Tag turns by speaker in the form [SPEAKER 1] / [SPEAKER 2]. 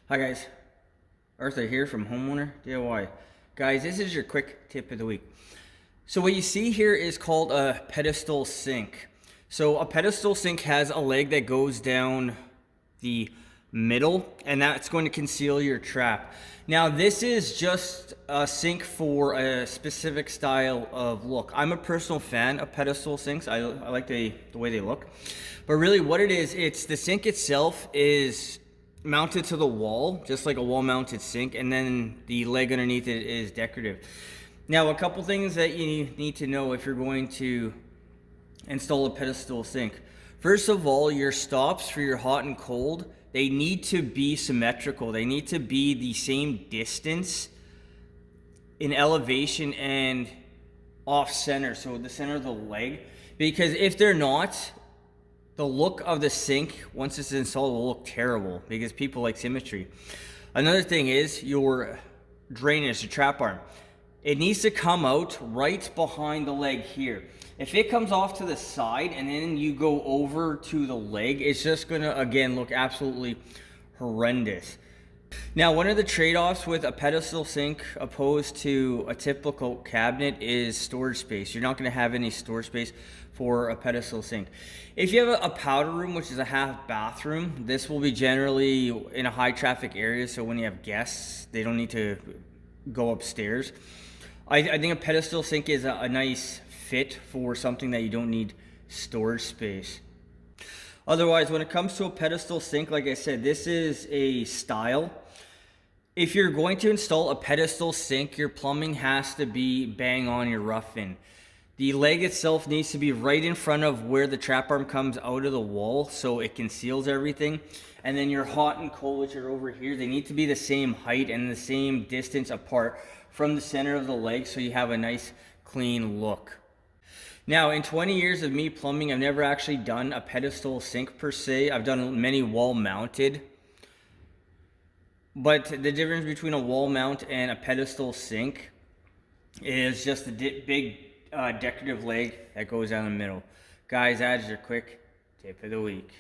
[SPEAKER 1] Hi guys, Arthur here from Homeowner DIY. Guys, this is your quick tip of the week. So what you see here is called a pedestal sink. So a pedestal sink has a leg that goes down the middle, and that's going to conceal your trap. Now this is just a sink for a specific style of look. I'm a personal fan of pedestal sinks. I like the way they look. But really what it is, it's the sink itself is mounted to the wall, just like a wall mounted sink, and then the leg underneath it is decorative. Now, a couple things that you need to know if you're going to install a pedestal sink. First of all, your stops for your hot and cold, they need to be symmetrical. They need to be the same distance in elevation and off center, so the center of the leg, because if they're not, the look of the sink, once it's installed, will look terrible because people like symmetry. Another thing is your drainage, the trap arm. It needs to come out right behind the leg here. If it comes off to the side and then you go over to the leg, it's just gonna, again, look absolutely horrendous. Now, one of the trade-offs with a pedestal sink opposed to a typical cabinet is storage space. You're not going to have any storage space for a pedestal sink. If you have a powder room, which is a half bathroom, this will be generally in a high traffic area, so when you have guests, they don't need to go upstairs. I think a pedestal sink is a nice fit for something that you don't need storage space. Otherwise, when it comes to a pedestal sink, like I said, this is a style. If you're going to install a pedestal sink, your plumbing has to be bang on your rough-in. The leg itself needs to be right in front of where the trap arm comes out of the wall, so it conceals everything. And then your hot and cold, which are over here, they need to be the same height and the same distance apart from the center of the leg, so you have a nice clean look. Now, in 20 years of me plumbing, I've never actually done a pedestal sink per se. I've done many wall mounted. But the difference between a wall mount and a pedestal sink is just the big decorative leg that goes down the middle. Guys, that is your quick tip of the week.